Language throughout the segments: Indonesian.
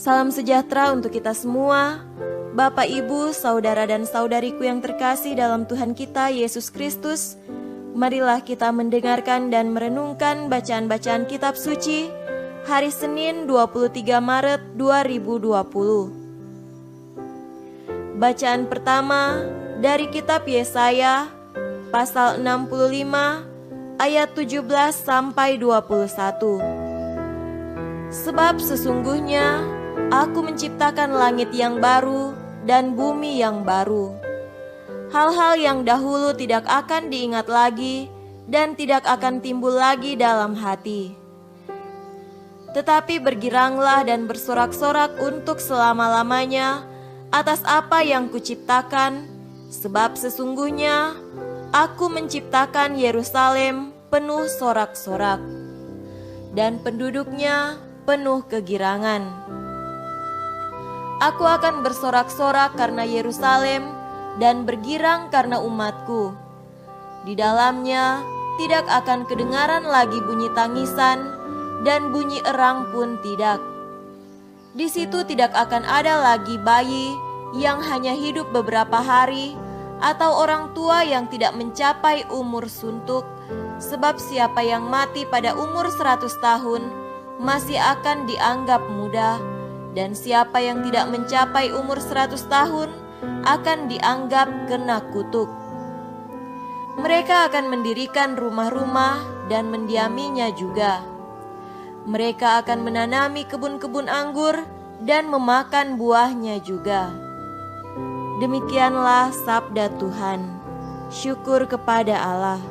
Salam sejahtera untuk kita semua, Bapak, Ibu, saudara dan saudariku yang terkasih dalam Tuhan kita Yesus Kristus. Marilah kita mendengarkan dan merenungkan bacaan-bacaan kitab suci hari Senin 23 Maret 2020. Bacaan pertama dari kitab Yesaya pasal 65 ayat 17 sampai 21. Sebab sesungguhnya Aku menciptakan langit yang baru dan bumi yang baru. Hal-hal yang dahulu tidak akan diingat lagi dan tidak akan timbul lagi dalam hati. Tetapi bergiranglah dan bersorak-sorak untuk selama-lamanya atas apa yang kuciptakan, sebab sesungguhnya Aku menciptakan Yerusalem penuh sorak-sorak, dan penduduknya penuh kegirangan. Aku akan bersorak-sorak karena Yerusalem dan bergirang karena umatku. Di dalamnya tidak akan kedengaran lagi bunyi tangisan dan bunyi erang pun tidak. Di situ tidak akan ada lagi bayi yang hanya hidup beberapa hari atau orang tua yang tidak mencapai umur suntuk, sebab siapa yang mati pada umur 100 tahun masih akan dianggap muda. Dan siapa yang tidak mencapai umur 100 tahun akan dianggap kena kutuk. Mereka akan mendirikan rumah-rumah dan mendiaminya juga. Mereka akan menanami kebun-kebun anggur dan memakan buahnya juga. Demikianlah sabda Tuhan. Syukur kepada Allah.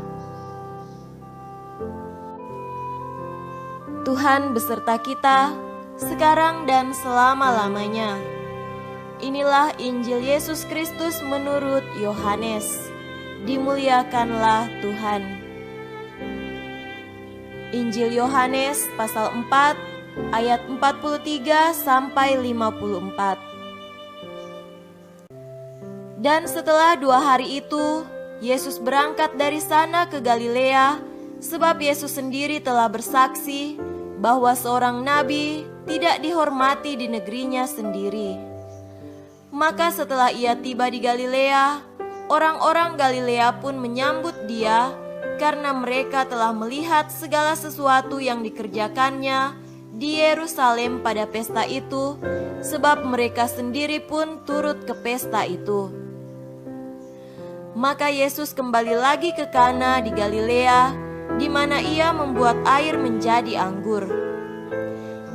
Tuhan beserta kita sekarang dan selama-lamanya. Inilah Injil Yesus Kristus menurut Yohanes. Dimuliakanlah Tuhan. Injil Yohanes pasal 4 ayat 43 sampai 54. Dan setelah 2 hari itu, Yesus berangkat dari sana ke Galilea, sebab Yesus sendiri telah bersaksi bahwa seorang nabi tidak dihormati di negerinya sendiri. Maka setelah ia tiba di Galilea, orang-orang Galilea pun menyambut dia karena mereka telah melihat segala sesuatu yang dikerjakannya di Yerusalem pada pesta itu, sebab mereka sendiri pun turut ke pesta itu. Maka Yesus kembali lagi ke Kana di Galilea, di mana ia membuat air menjadi anggur.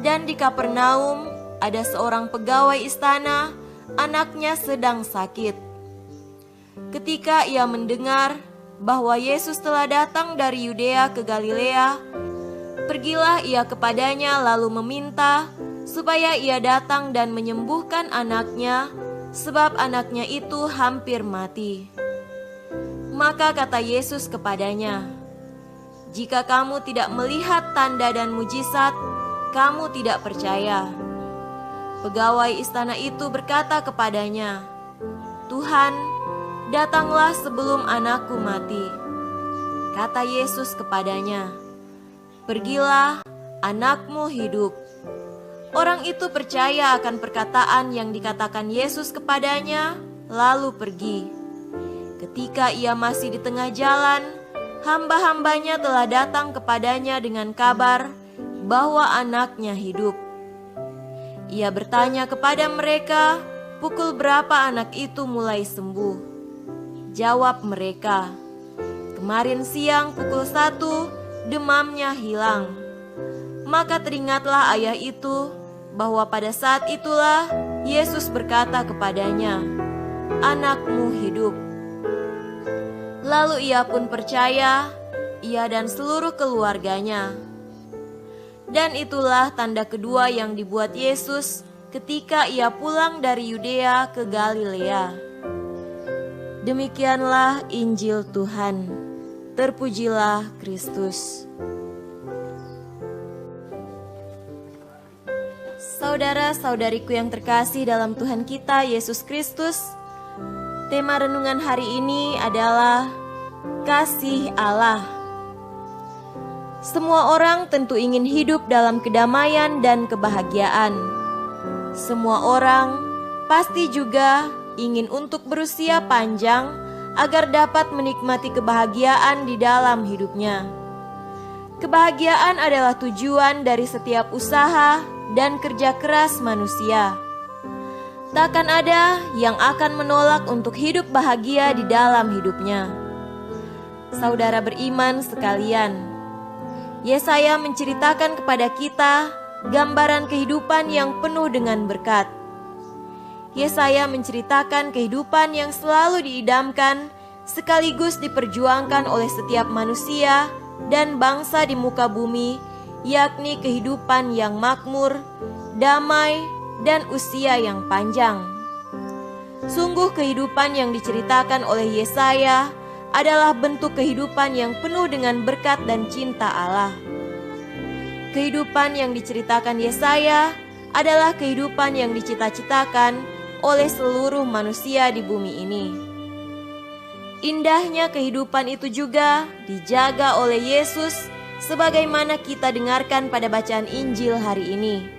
Dan di Kapernaum ada seorang pegawai istana, anaknya sedang sakit. Ketika ia mendengar bahwa Yesus telah datang dari Yudea ke Galilea, pergilah ia kepadanya lalu meminta supaya ia datang dan menyembuhkan anaknya, sebab anaknya itu hampir mati. Maka kata Yesus kepadanya, "Jika kamu tidak melihat tanda dan mujizat, kamu tidak percaya." Pegawai istana itu berkata kepadanya, "Tuhan, datanglah sebelum anakku mati." Kata Yesus kepadanya, "Pergilah, anakmu hidup." Orang itu percaya akan perkataan yang dikatakan Yesus kepadanya, lalu pergi. Ketika ia masih di tengah jalan, hamba-hambanya telah datang kepadanya dengan kabar bahwa anaknya hidup. Ia bertanya kepada mereka, pukul berapa anak itu mulai sembuh? Jawab mereka, "Kemarin siang pukul 1, demamnya hilang." Maka teringatlah ayah itu bahwa pada saat itulah Yesus berkata kepadanya, "Anakmu hidup." Lalu ia pun percaya, ia dan seluruh keluarganya. Dan itulah tanda kedua yang dibuat Yesus ketika ia pulang dari Yudea ke Galilea. Demikianlah Injil Tuhan. Terpujilah Kristus. Saudara-saudariku yang terkasih dalam Tuhan kita Yesus Kristus, tema renungan hari ini adalah kasih Allah. Semua orang tentu ingin hidup dalam kedamaian dan kebahagiaan. Semua orang pasti juga ingin untuk berusia panjang agar dapat menikmati kebahagiaan di dalam hidupnya. Kebahagiaan adalah tujuan dari setiap usaha dan kerja keras manusia. Takkan ada yang akan menolak untuk hidup bahagia di dalam hidupnya. Saudara beriman sekalian, Yesaya menceritakan kepada kita gambaran kehidupan yang penuh dengan berkat. Yesaya menceritakan kehidupan yang selalu diidamkan sekaligus diperjuangkan oleh setiap manusia dan bangsa di muka bumi, yakni kehidupan yang makmur, damai, dan usia yang panjang. Sungguh kehidupan yang diceritakan oleh Yesaya adalah bentuk kehidupan yang penuh dengan berkat dan cinta Allah. Kehidupan yang diceritakan Yesaya adalah kehidupan yang dicita-citakan oleh seluruh manusia di bumi ini. Indahnya kehidupan itu juga dijaga oleh Yesus sebagaimana kita dengarkan pada bacaan Injil hari ini.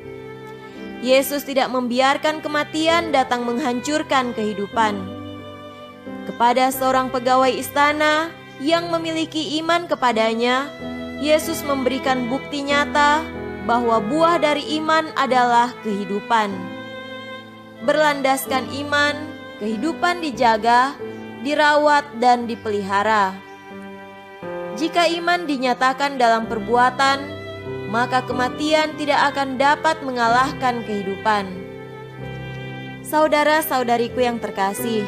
Yesus tidak membiarkan kematian datang menghancurkan kehidupan. Kepada seorang pegawai istana yang memiliki iman kepadanya, Yesus memberikan bukti nyata bahwa buah dari iman adalah kehidupan. Berlandaskan iman, kehidupan dijaga, dirawat, dan dipelihara. Jika iman dinyatakan dalam perbuatan, maka kematian tidak akan dapat mengalahkan kehidupan. Saudara-saudariku yang terkasih,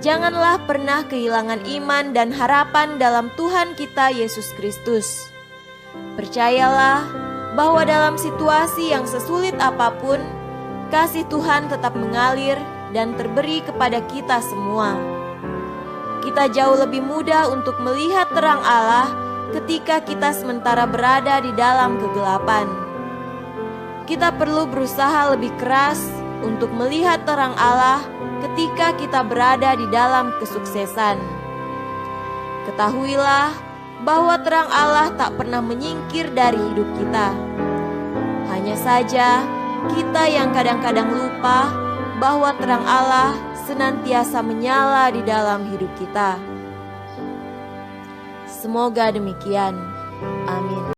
janganlah pernah kehilangan iman dan harapan dalam Tuhan kita Yesus Kristus. Percayalah bahwa dalam situasi yang sesulit apapun, kasih Tuhan tetap mengalir dan terberi kepada kita semua. Kita jauh lebih mudah untuk melihat terang Allah ketika kita sementara berada di dalam kegelapan. Kita perlu berusaha lebih keras untuk melihat terang Allah ketika kita berada di dalam kesuksesan. Ketahuilah bahwa terang Allah tak pernah menyingkir dari hidup kita. Hanya saja kita yang kadang-kadang lupa bahwa terang Allah senantiasa menyala di dalam hidup kita. Semoga demikian. Amin.